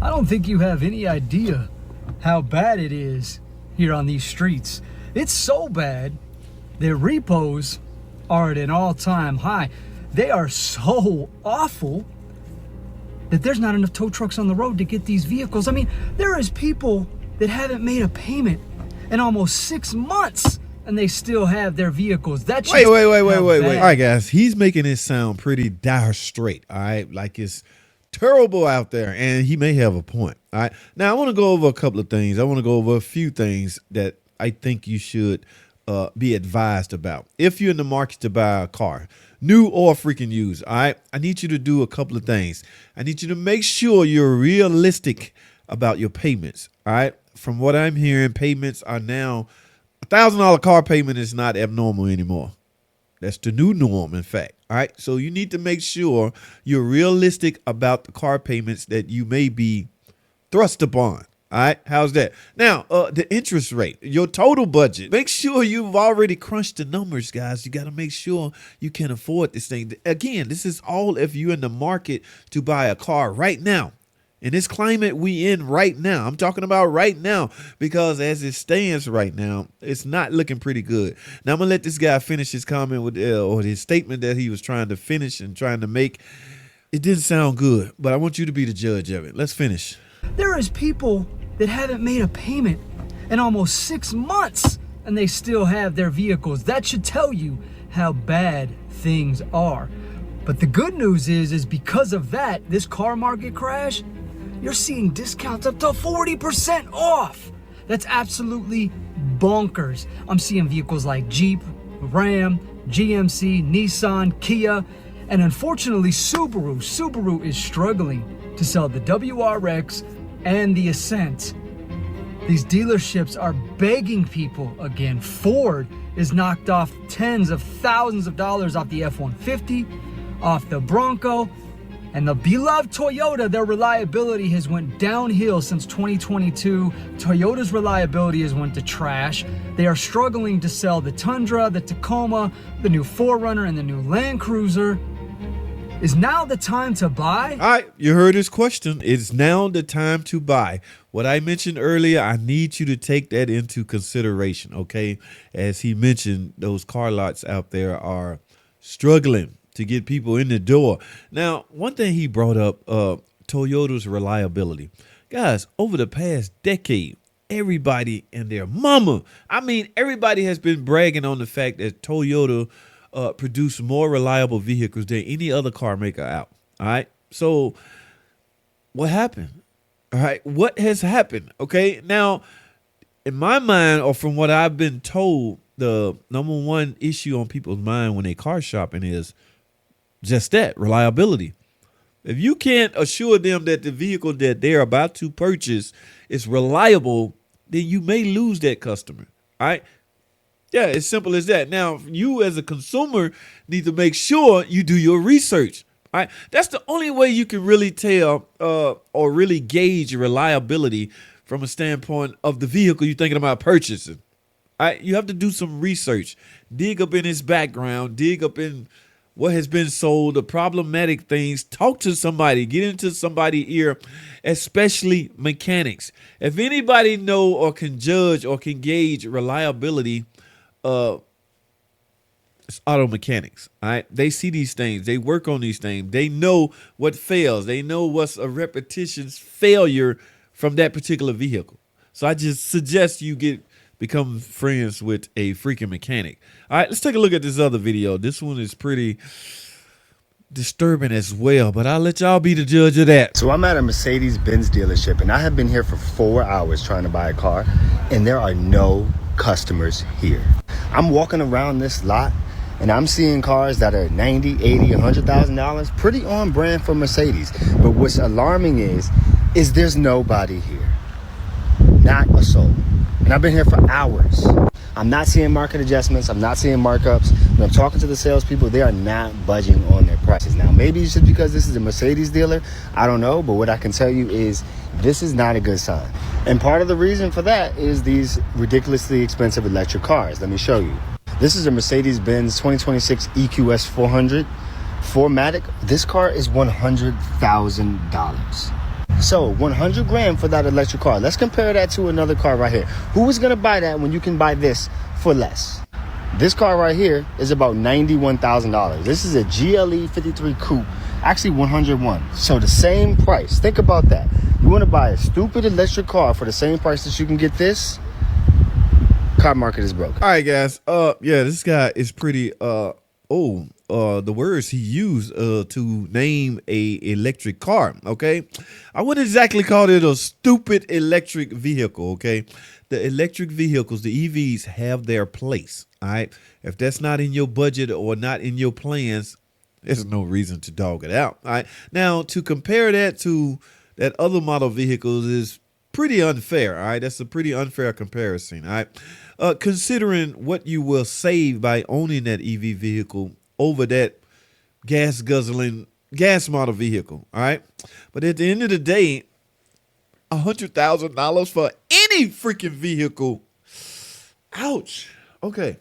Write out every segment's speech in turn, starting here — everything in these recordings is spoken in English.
I don't think you have any idea how bad it is here on these streets. It's so bad that repos are at an all-time high. They are so awful that there's not enough tow trucks on the road to get these vehicles. I mean, there is people that haven't made a payment in almost 6 months and they still have their vehicles. That's wait. All right, guys, he's making it sound pretty dire straight. All right, like it's terrible out there, and he may have a point. All right, now I want to go over a couple of things. I want to go over a few things that I think you should be advised about if you're in the market to buy a car, new or freaking used. All right, I need you to do a couple of things. I need you to make sure you're realistic about your payments. All right, from what I'm hearing, payments are now $1,000 car payment is not abnormal anymore. That's the new norm, in fact. All right, so you need to make sure you're realistic about the car payments that you may be thrust upon. All right, how's that? Now, the interest rate, your total budget. Make sure you've already crunched the numbers, guys. You got to make sure you can afford this thing. Again, this is all if you're in the market to buy a car right now. In this climate we in right now, I'm talking about right now, because as it stands right now, it's not looking pretty good. Now, I'm going to let this guy finish his comment with or his statement that he was trying to finish and trying to make. It didn't sound good, but I want you to be the judge of it. Let's finish. There is people that haven't made a payment in almost 6 months and they still have their vehicles. That should tell you how bad things are. But the good news is because of that, this car market crash, you're seeing discounts up to 40% off. That's absolutely bonkers. I'm seeing vehicles like Jeep, Ram, GMC, Nissan, Kia, and unfortunately Subaru. Subaru is struggling to sell the WRX and the Ascent. These dealerships are begging people again. Ford is knocked off tens of thousands of dollars off the F-150, off the Bronco, and the beloved Toyota, their reliability has went downhill since 2022. Toyota's reliability has went to trash. They are struggling to sell the Tundra, the Tacoma, the new 4Runner, and the new Land Cruiser. Is now the time to buy? All right, you heard his question. It's now the time to buy. What I mentioned earlier, I need you to take that into consideration, okay? As he mentioned, those car lots out there are struggling to get people in the door. Now, one thing he brought up, Toyota's reliability. Guys, over the past decade, everybody and their mama, I mean, everybody has been bragging on the fact that Toyota produce more reliable vehicles than any other car maker out. All right. So what happened? All right. What has happened? Okay. Now, in my mind, or from what I've been told, the number one issue on people's mind when they car shopping is just that, reliability. If you can't assure them that the vehicle that they're about to purchase is reliable, then you may lose that customer. All right. Yeah, it's simple as that. Now, you as a consumer need to make sure you do your research. All right, that's the only way you can really tell or really gauge reliability from a standpoint of the vehicle you're thinking about purchasing. All right, you have to do some research, dig up in its background, dig up in what has been sold, the problematic things. Talk to somebody, get into somebody's ear, especially mechanics. If anybody know or can judge or can gauge reliability, it's auto mechanics. All right, they see these things, they work on these things, they know what fails, they know what's a repetition's failure from that particular vehicle. So I just suggest you become friends with a freaking mechanic. All right, let's take a look at this other video. This one is pretty disturbing as well, but I'll let y'all be the judge of that. So I'm at a Mercedes-Benz dealership, and I have been here for 4 hours trying to buy a car, and there are no customers here. I'm walking around this lot and I'm seeing cars that are $90,000, $80,000, $100,000, pretty on brand for Mercedes. But what's alarming is there's nobody here, not a soul. And I've been here for hours. I'm not seeing market adjustments. I'm not seeing markups. When I'm talking to the salespeople, they are not budging on their prices. Now, maybe it's just because this is a Mercedes dealer. I don't know. But what I can tell you is this is not a good sign. And part of the reason for that is these ridiculously expensive electric cars. Let me show you. This is a Mercedes-Benz 2026 EQS 400 4MATIC. This car is $100,000. So 100 grand for that electric car. Let's compare that to another car right here. Who is going to buy that when you can buy this for less? This car right here is about $91,000. This is a GLE 53 coupe, actually 101. So the same price. Think about that. You want to buy a stupid electric car for the same price that you can get this? Car market is broke. All right, guys. Yeah, this guy is pretty the words he used to name a electric car. Okay, I wouldn't exactly call it a stupid electric vehicle. Okay, the electric vehicles, the EVs, have their place. All right, if that's not in your budget or not in your plans, there's no reason to dog it out. All right, now to compare that to that other model vehicles is pretty unfair. All right, that's a pretty unfair comparison. All right, considering what you will save by owning that EV vehicle over that gas guzzling gas model vehicle. All right, but at the end of the day, $100,000 for any freaking vehicle. Ouch. Okay.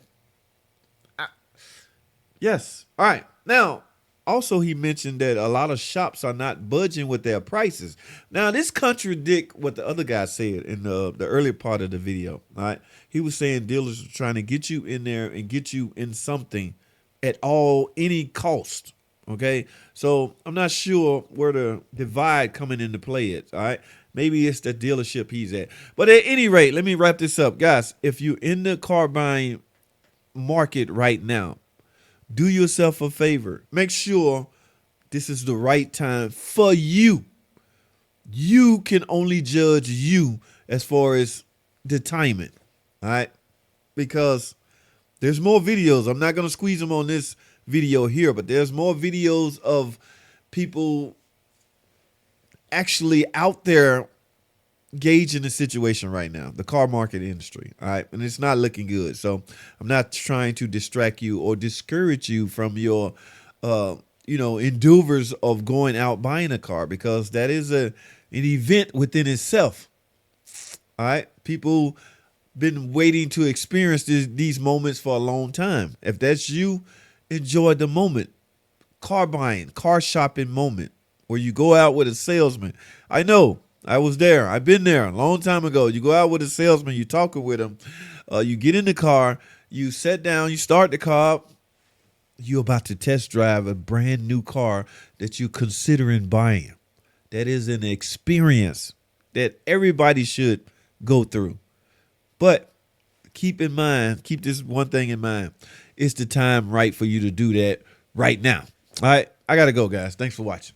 Yes. All right. Now, also, he mentioned that a lot of shops are not budging with their prices. Now, this contradicts what the other guy said in the earlier part of the video. All right, he was saying dealers are trying to get you in there and get you in something at any cost. Okay, so I'm not sure where the divide coming into play is. All right, maybe it's the dealership he's at. But at any rate, let me wrap this up, guys. If you're in the car buying market right now, do yourself a favor. Make sure this is the right time for you. You can only judge you as far as the timing. All right, because there's more videos. I'm not going to squeeze them on this video here, but there's more videos of people actually out there gauging the situation right now, the car market industry. All right, and it's not looking good. So I'm not trying to distract you or discourage you from your, endeavors of going out buying a car, because that is an event within itself. All right, people been waiting to experience these moments for a long time. If that's you, enjoy the moment. Car buying, car shopping moment where you go out with a salesman. I know, I was there. I've been there a long time ago. You go out with a salesman, you talking with him, you get in the car, you sit down, you start the car, you're about to test drive a brand new car that you're considering buying. That is an experience that everybody should go through. But keep this one thing in mind. It's the time right for you to do that right now. All right, I got to go, guys. Thanks for watching.